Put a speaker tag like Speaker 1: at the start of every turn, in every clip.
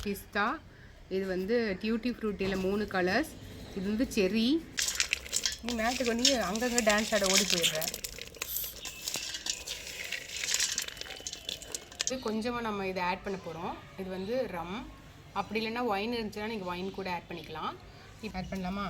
Speaker 1: பிஸ்தா, இது வந்து duty ஃப்ரூட்டியில் 3 colours, இது வந்து செர்ரி. நீ மேட்டுக்கு வந்து அங்கங்கே டான்ஸ் ஆட ஓடி போயிடுறேன். இது கொஞ்சமாக நம்ம இதை ஆட் பண்ண போகிறோம். இது வந்து ரம், அப்படி இல்லைன்னா ஒயின் இருந்துச்சுன்னா நீங்கள் ஒயின் கூட ஆட் பண்ணிக்கலாம். இப்போ ஆட் பண்ணலாமா?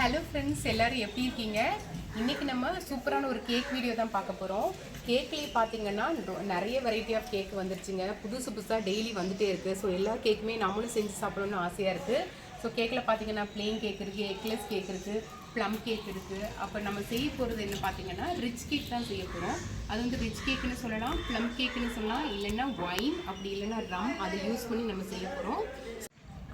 Speaker 1: ஹலோ ஃப்ரெண்ட்ஸ், எல்லோரும் எப்படி இருக்கீங்க? இன்றைக்கி நம்ம சூப்பரான ஒரு கேக் வீடியோ தான் பார்க்க போகிறோம். கேக்லேயே பார்த்தீங்கன்னா நிறைய வெரைட்டி ஆஃப் கேக் வந்துருச்சுங்க. புதுசாக டெய்லி வந்துகிட்டே இருக்குது. ஸோ எல்லா கேக்குமே நம்மளும் செஞ்சு சாப்பிடணும்னு ஆசையாக இருக்குது. ஸோ கேக்கில் பார்த்தீங்கன்னா ப்ளெயின் கேக் இருக்குது, எக்லெஸ் கேக் இருக்குது, ப்ளம் கேக் இருக்குது. அப்போ நம்ம செய்ய போகிறது என்ன பார்த்தீங்கன்னா ரிச் கேக் தான் செய்ய போகிறோம். அது வந்து ரிச் கேக்குன்னு சொல்லலாம், ப்ளம் கேக்குன்னு சொல்லலாம், இல்லைன்னா ஒயின், அப்படி இல்லைன்னா ரம், அதை யூஸ் பண்ணி நம்ம செய்ய போகிறோம்.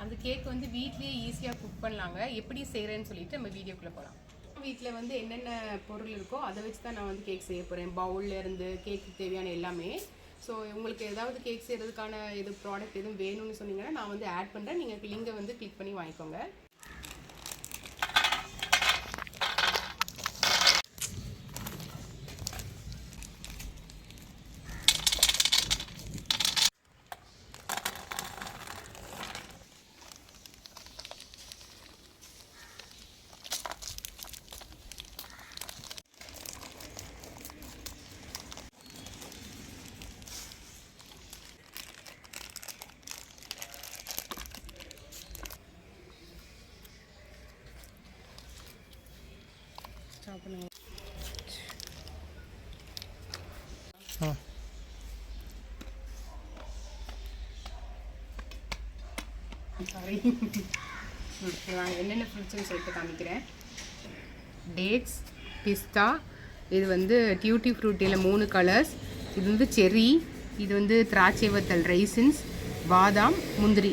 Speaker 1: அந்த கேக் வந்து வீட்லேயே ஈஸியாக குக் பண்ணலாங்க. எப்படி செய்கிறேன்னு சொல்லிட்டு நம்ம வீடியோக்குள்ளே போகலாம். வீட்டில் வந்து என்னென்ன பொருள் இருக்கோ அதை வச்சு தான் நான் வந்து கேக் செய்ய போகிறேன். பவுல்லேருந்து கேக்கு தேவையான எல்லாமே. ஸோ உங்களுக்கு ஏதாவது கேக் செய்கிறதுக்கான ப்ராடக்ட் எதுவும் வேணும்னு சொன்னீங்கன்னா நான் வந்து ஆட் பண்ணுறேன். நீங்கள் லிங்கை வந்து கிளிக் பண்ணி வாங்கிக்கோங்க. சாரி, நான் என்னென்ன ஃப்ரூட்ஸ்னு சொல்லிட்டு காமிக்கிறேன். டேட்ஸ், பிஸ்தா, இது வந்து டியூட்டி ஃப்ரூட்டியில் 3 கலர்ஸ், இது வந்து செர்ரி, இது வந்து திராட்சை வத்தல் ரைசின்ஸ், பாதாம், முந்திரி.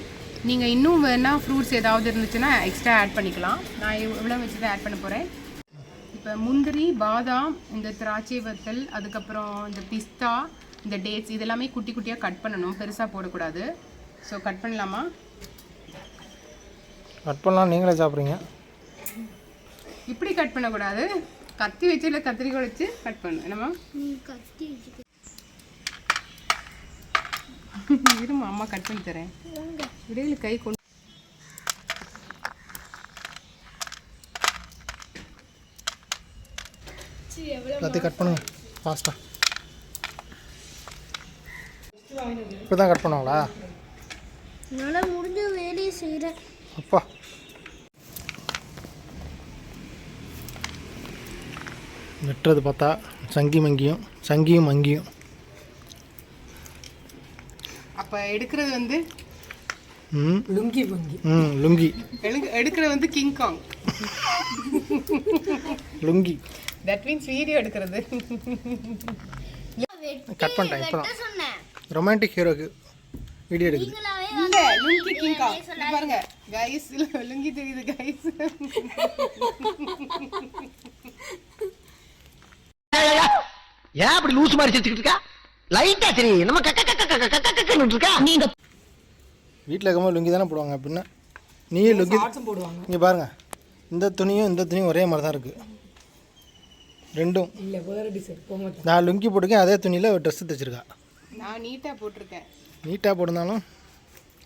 Speaker 1: நீங்கள் இன்னும் வேணால் ஃப்ரூட்ஸ் ஏதாவது இருந்துச்சுன்னா எக்ஸ்ட்ரா ஆட் பண்ணிக்கலாம். நான் எவ்வளோ வச்சு தான் ஆட் பண்ண போகிறேன். இப்போ முந்திரி, பாதாம், இந்த திராட்சை வத்தல், அதுக்கப்புறம் இந்த பிஸ்தா, இந்த டேட்ஸ், இதெல்லாமே குட்டி குட்டியாக கட் பண்ணணும், பெருசாக போடக்கூடாது. ஸோ கட் பண்ணலாமா?
Speaker 2: கட் பண்ணலாம். நீங்களே சாப்பிட்றீங்க.
Speaker 1: இப்படி கட் பண்ணக்கூடாது, கத்தி வச்சு இல்லை கத்திரிக்காய் வச்சு கட் பண்ணணும். என்னம்மா இருமா, அம்மா கட் பண்ணி தரேன். இடையில கை கொண்டு
Speaker 2: எல்லாத்தையும் கட் பண்ணுங்க ஃபாஸ்ட்டாக. இப்போ தான் கட் பண்ணுவாங்களா?
Speaker 3: என்னால் முடிஞ்ச வேலையை செய்கிறேன்.
Speaker 2: அப்பா, வெட்டுறது பார்த்தா சங்கியும் மங்கியும்.
Speaker 1: அப்போ எடுக்கிறது வந்து
Speaker 2: லுங்கி லுங்கி
Speaker 1: எடுக்கிறது வந்து King Kong
Speaker 2: lungi.
Speaker 1: That means video எடுக்கிறது.
Speaker 2: கட் பண்ணிட்டேன். இப்போ தான் ரொமான்டிக் ஹீரோக்கு வீடியோ எடுக்குது.
Speaker 1: இல்ல, லுங்கி கிங்காங். பாருங்க கைஸ், லுங்கி தெரியுது கைஸ்.
Speaker 4: ஏன் அப்படி லூஸ் மாதிரி சிரிச்சுக்கிட்டு இருக்கா? லைட்டா சரி, நம்ம கக்கன்னு இருக்கா? நீங்க
Speaker 2: வீட்டில் இருக்கும்போது லுங்கி தானே போடுவாங்க. அப்படின்னா நீயும் லுங்கி போடுவாங்க. இங்கே பாருங்க, இந்த துணியும் ஒரே மாதிரி தான் இருக்குது. ரெண்டும் இல்லை, வேறு டிசைன். நான் லுங்கி போட்டிருக்கேன், அதே துணியில் ஒரு ட்ரெஸ்ஸு தைச்சிருக்கா.
Speaker 1: நான் நீட்டாக போட்டிருக்கேன்.
Speaker 2: நீட்டாக போட்டிருந்தாலும்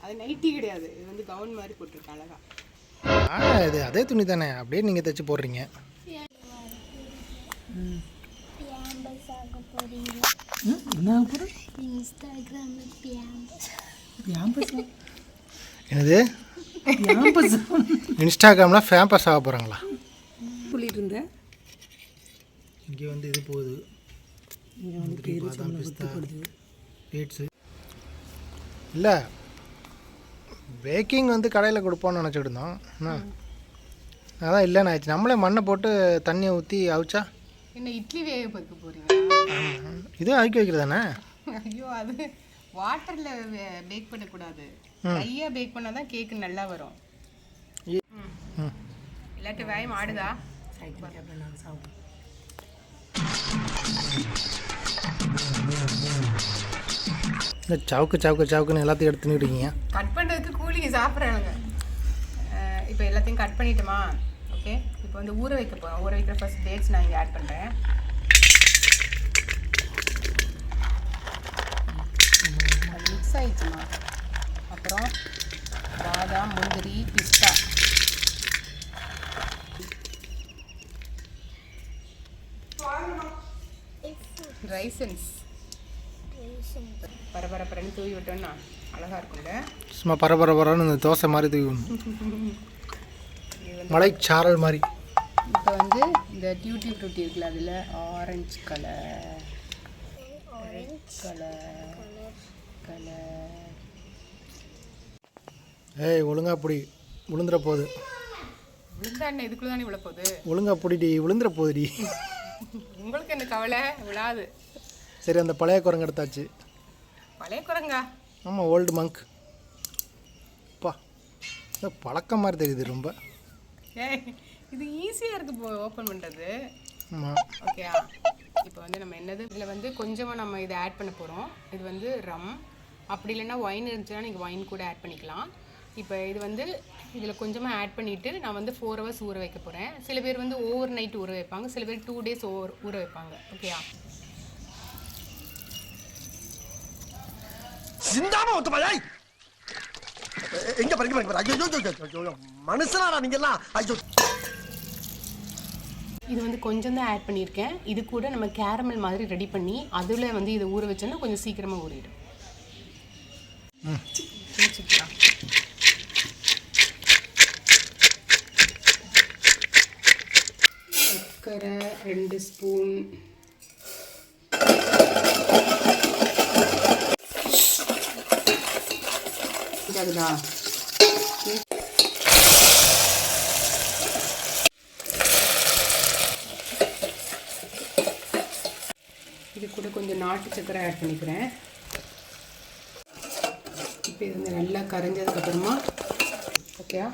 Speaker 1: அது நைட்டி கிடையாது, இது வந்து கவுன் மாதிரி போட்டிருக்கேன் அழகா.
Speaker 2: இது அதே துணி தானே, அப்படியே நீங்கள் தைச்சி போடுறீங்க. என்னது இன்ஸ்டாகிராமில் ஃபேம்பஸ் ஆக போகிறாங்களா
Speaker 1: சொல்லிட்டு இருந்தேன்.
Speaker 2: இங்கே வந்து இது போகுது, பாதாம், பிஸ்தா, டேட்ஸு. இல்லை, பேக்கிங் வந்து கடையில் கொடுப்போம்னு நினச்சிட்டு இருந்தோம். அதான் இல்லைன்னு ஆயிடுச்சு. நம்மளே மண்ணை போட்டு தண்ணியை ஊற்றி அவிச்சா
Speaker 1: என்ன இட்லி வேக வைக்க போறீங்க?
Speaker 2: இதுவும் அவிக்க வைக்கிறது தானே.
Speaker 1: ஐயோ, அது வாட்டரில் பேக் பண்ணக்கூடாது, ட்ரையாக பேக் பண்ணால் தான் கேக்கு நல்லா வரும். இல்லாட்டி வேகம் ஆடுதா?
Speaker 2: இந்த சவுக்குன்னு எல்லாத்தையும் எடுத்து நிறுவீங்க.
Speaker 1: கட் பண்ணுறதுக்கு கூலிங்க சாப்பிட்றாங்க. இப்போ எல்லாத்தையும் கட் பண்ணிட்டோமா? ஓகே, இப்போ வந்து ஊற வைக்க போகிறோம். ஊற வைக்கிற ஃபர்ஸ்ட் டேட்ஸ் நான் இங்கே ஆட் பண்ணுறேன். அது மிக்ஸ் ஆகிடுச்சுமா. அப்புறம் பாதாம், முந்திரி, பிஸ்தா, ரைசன்ஸ் பரபரப்பரன்னு தூவி விட்டோன்னா அழகாக இருக்கும்ல.
Speaker 2: சும்மா பரபரன்னு இந்த தோசை மாதிரி தூவி மலைச்சாரல் மாதிரி.
Speaker 1: இப்போ வந்து இந்த டியூட்டி ஃப்ரூட்டி இருக்குல்ல, அதில் ஆரஞ்சு கலர்
Speaker 2: ஏய் ஒழுங்கா பிடி, விழுந்துற போகுது.
Speaker 1: விழுந்தா என்ன, இதுக்குள்ள தானே விழ போகுது.
Speaker 2: ஒழுங்கா பிடிடி, விழுந்துற போகுதுடி.
Speaker 1: உங்களுக்கு என்ன கவலை, விழாது.
Speaker 2: சரி, அந்த பழைய குரங்கு எடுத்தாச்சு.
Speaker 1: பழைய குரங்கா?
Speaker 2: ஆமாம், ஓல்டு மங்க். அப்பா, பழக்கம் மாதிரி தெரியுது ரொம்ப.
Speaker 1: ஏய், இது ஈஸியாக இருக்குது இப்போ ஓப்பன் பண்ணுறது.
Speaker 2: ஆமாம்.
Speaker 1: ஓகே, இப்போ வந்து நம்ம என்னது இதில் வந்து கொஞ்சமாக நம்ம இதை ஆட் பண்ண போகிறோம். இது வந்து ரம், அப்படி இல்லைன்னா ஒயின் இருந்துச்சுன்னா நீங்கள் ஒயின் கூட ஆட் பண்ணிக்கலாம். இப்போ இது வந்து இதில் கொஞ்சமாக ஆட் பண்ணிவிட்டு நான் வந்து 4 hours ஊற வைக்க போகிறேன். சில பேர் வந்து ஓவர் நைட் ஊற வைப்பாங்க, சில பேர் 2 days ஊற வைப்பாங்க. ஓகேயா?
Speaker 4: சிந்தாம ஒத்துப்பாய். எங்க பாருங்க, ஐயோ மனுஷனாடா நீங்கலாம். ஐயோ,
Speaker 1: இது வந்து கொஞ்சம் தான் ஆட் பண்ணியிருக்கேன். இது கூட நம்ம கேரமல் மாதிரி ரெடி பண்ணி அதில் வந்து இதை ஊற வச்சோன்னா கொஞ்சம் சீக்கிரமாக ஊறிடும். சர்க்கரை 2 ஸ்பூன், இதாகுதா? இது கூட கொஞ்சம் நாட்டு சர்க்கரை ஆட் பண்ணிக்கிறேன். இப்போ இது வந்து நல்லா கரைஞ்சதுக்கப்புறமா ஓகேயா?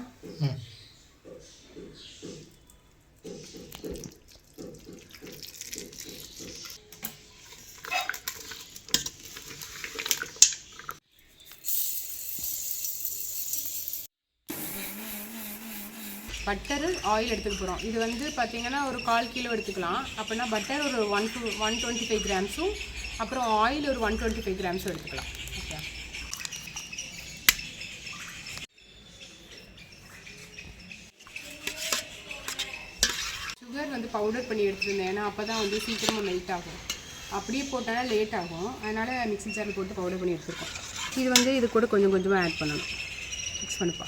Speaker 1: பட்டரு ஆயில் எடுத்துக்க போகிறோம். இது வந்து பார்த்திங்கன்னா ஒரு 1/4 கிலோ எடுத்துக்கலாம். அப்படின்னா பட்டர் ஒரு 125 கிராம்ஸும் அப்புறம் ஆயில் ஒரு 125 கிராம்ஸும் எடுத்துக்கலாம். ஓகே, சுகர் வந்து பவுடர் பண்ணி எடுத்துருந்தேன். ஏன்னா அப்போ தான் வந்து சீக்கிரமாக மெல்ட் ஆகும். அப்படியே போட்டால் லேட் ஆகும். அதனால் மிக்ஸி ஜாரில் போட்டு பவுடர் பண்ணி எடுத்துருக்கோம். இது வந்து இது கூட கொஞ்சம் கொஞ்சமாக ஆட் பண்ணணும். மிக்ஸ் பண்ணிப்பா.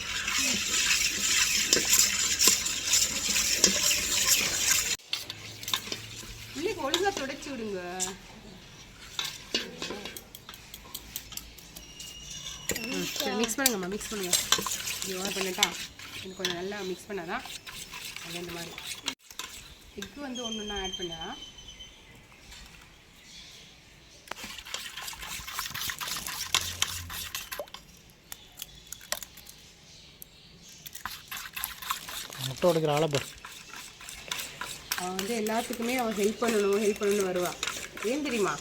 Speaker 1: ஒழுங்காக துடைச்சி விடுங்க. சரி, மிக்ஸ் பண்ணுங்கம்மா, மிக்ஸ் பண்ணுங்கள். இது ஓவர் பண்ணிட்டா இது கொஞ்சம் நல்லா மிக்ஸ் பண்ணாதான் அது இந்த மாதிரி. எக்கு வந்து ஒன்று ஆட் பண்ணலாம்.
Speaker 2: முட்டை உடைக்கிற ஆளப்பர்
Speaker 1: அவன் வந்து எல்லாத்துக்குமே அவன் ஹெல்ப் பண்ணணும்னு வருவாள். ஏன் தெரியுமா?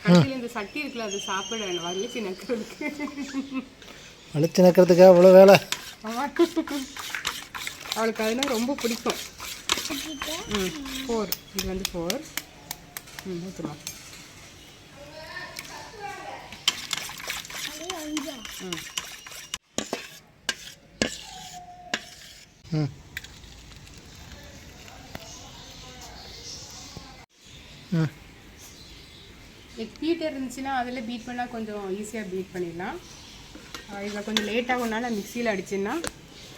Speaker 1: கடையில் இந்த சட்டி இருக்குல்ல, அது சாப்பிட வலிச்சு நக்கிறதுக்கு.
Speaker 2: வலிச்சு நக்கிறதுக்காக அவ்வளோ வேலை.
Speaker 1: அவளுக்கு அதுனா ரொம்ப பிடிக்கும். 4, இது வந்து 4. ஊற்றுமா. எக் பீட்டர் இருந்துச்சுன்னா அதில் பீட் பண்ணால் கொஞ்சம் ஈஸியாக பீட் பண்ணிடலாம். இதில் கொஞ்சம் லேட் ஆகும்னால மிக்சியில் அடிச்சுன்னா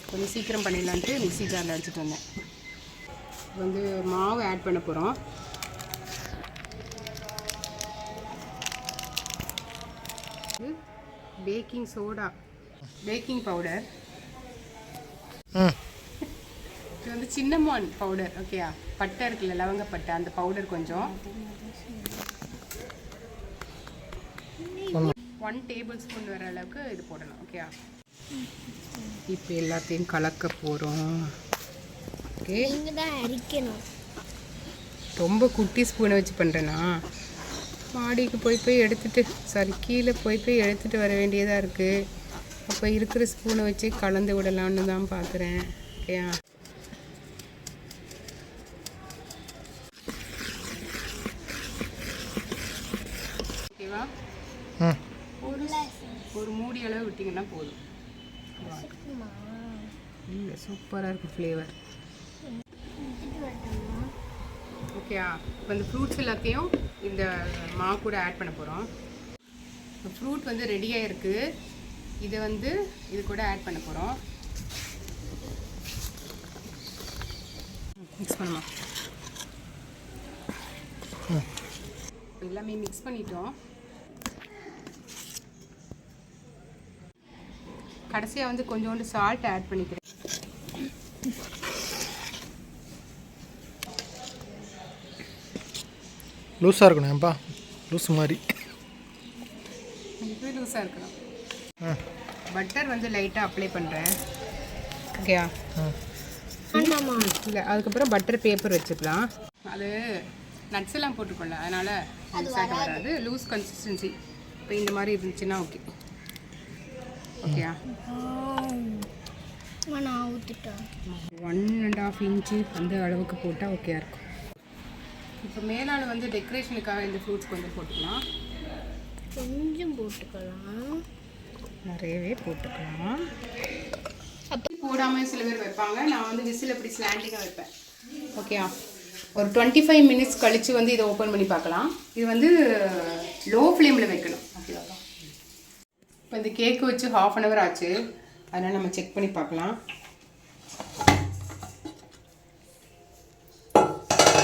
Speaker 1: கொஞ்சம் சீக்கிரம் பண்ணிடலான்ட்டு மிக்ஸி ஜாரில் அடிச்சுட்டு வந்தேன். வந்து மாவு ஆட் பண்ண போகிறோம். பேக்கிங் சோடா, பேக்கிங் பவுடர், இது வந்து சின்னமான் பவுடர். ஓகேயா? பட்டை இருக்குல்ல, லவங்கப்பட்டை, அந்த பவுடர் கொஞ்சம். 1 டேபிள்ஸ்பூன் வர அளவுக்கு இது போடணும். ஓகேயா? இப்போ எல்லாத்தையும் கலக்க போகிறோம். ஓகே,
Speaker 3: நீங்கள் தான் அரிக்கணும்.
Speaker 1: ரொம்ப குட்டி ஸ்பூனை வச்சு பண்ணுறேன்னா மாடிக்கு போய் எடுத்துட்டு கீழே போய் எடுத்துட்டு வர வேண்டியதாக இருக்குது. அப்போ இருக்கிற ஸ்பூனை வச்சு கலந்து விடலான்னு தான் பார்க்குறேன். ஓகேயா? ஓகேவா? ஒரு மூடி அளவு விட்டிங்கன்னா போதும். இல்லை, சூப்பராக இருக்குது ஃப்ளேவர். ஓகேயா? இப்போ இந்த ஃப்ரூட்ஸ் எல்லாத்தையும் இந்த மாவு கூட ஆட் பண்ண போகிறோம். ஃப்ரூட் வந்து ரெடியாக இருக்குது. இதை வந்து இது கூட ஆட் பண்ண போகிறோம். மிக்ஸ் பண்ணுமா? எல்லாமே மிக்ஸ் பண்ணிட்டோம். கடைசியாக வந்து கொஞ்சோண்டு சால்ட் ஆட் பண்ணிக்கிறேன்.
Speaker 2: லூஸாக இருக்கணும் ஏன்பா, லூஸ் மாதிரி
Speaker 1: இப்போவே லூஸாக இருக்கணும். பட்டர் வந்து லைட்டாக அப்ளை பண்ணுறேன். ஓகேயா? இல்லை, அதுக்கப்புறம் பட்டர் பேப்பர் வச்சுக்கலாம். அது நட்ஸ் எல்லாம் போட்டுக்கொள்ள, அதனால் லூஸாக வராது. லூஸ் கன்சிஸ்டன்சி இப்போ இந்த மாதிரி இருந்துச்சுன்னா ஓகே. ஓகேயா?
Speaker 3: நான் ஊற்றிட்டேன்.
Speaker 1: 1.5 இன்ச்சு அந்த அளவுக்கு போட்டால் ஓகேயா இருக்கும். இப்போ மேலால் வந்து டெக்கரேஷனுக்காக இந்த ஃப்ரூட்ஸ் கொஞ்சம் போட்டுக்கலாம்.
Speaker 3: கொஞ்சம் போட்டுக்கலாம்,
Speaker 1: நிறையவே போட்டுக்கலாம். அப்போ போடாமல் சில பேர் வைப்பாங்க. நான் வந்து விசில் அப்படி ஸ்லாண்டிங்காக வைப்பேன். ஓகேயா? ஒரு 25 மினிட்ஸ் கழித்து வந்து இதை ஓப்பன் பண்ணி பார்க்கலாம். இது வந்து லோ ஃப்ளேமில் வைக்கணும். ஓகேவா? இப்போ இந்த கேக்கு வச்சு 1/2 hour ஆச்சு. அதனால் நம்ம செக் பண்ணி பார்க்கலாம்.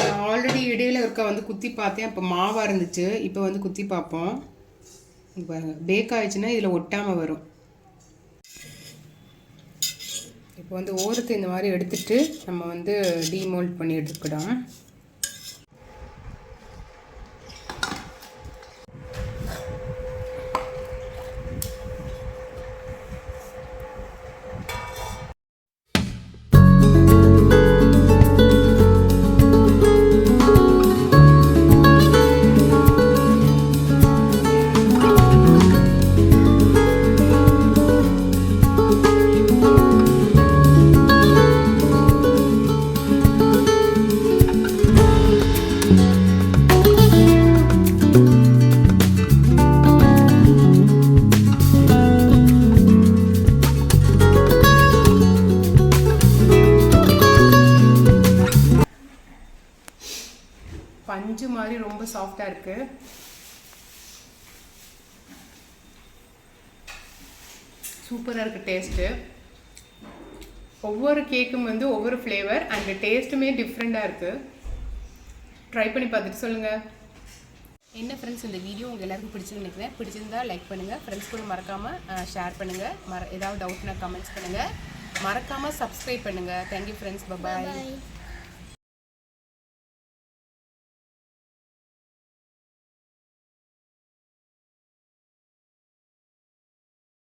Speaker 1: நான் ஆல்ரெடி இடையில இருக்க வந்து குத்தி பார்த்தேன். அப்போ மாவாக இருந்துச்சு. இப்போ வந்து குத்தி பார்ப்போம். பாருங்கள், பேக் ஆகிடுச்சுன்னா இதில் ஒட்டாமல் வரும். இப்போ வந்து ஓரத்தை இந்த மாதிரி எடுத்துட்டு நம்ம வந்து டீமோல்ட் பண்ணி எடுத்துக்கிட்டோம். பஞ்சு மாதிரி ரொம்ப சாஃப்டாக இருக்குது. சூப்பராக இருக்குது டேஸ்ட்டு. ஒவ்வொரு கேக்கும் வந்து ஒவ்வொரு ஃப்ளேவர் அண்ட் டேஸ்ட்டுமே டிஃப்ரெண்ட்டாக இருக்குது. ட்ரை பண்ணி பார்த்துட்டு சொல்லுங்கள். என்ன ஃப்ரெண்ட்ஸ், இந்த வீடியோ உங்கள் எல்லாருக்கும் பிடிச்சிருந்து நினைக்கிறேன். பிடிச்சிருந்தா லைக் பண்ணுங்கள், ஃப்ரெண்ட்ஸ் கூட மறக்காமல் ஷேர் பண்ணுங்கள். ஏதாவது டவுட்னா கமெண்ட்ஸ் பண்ணுங்கள். மறக்காமல் சப்ஸ்கிரைப் பண்ணுங்கள். Thank you friends. பாய்.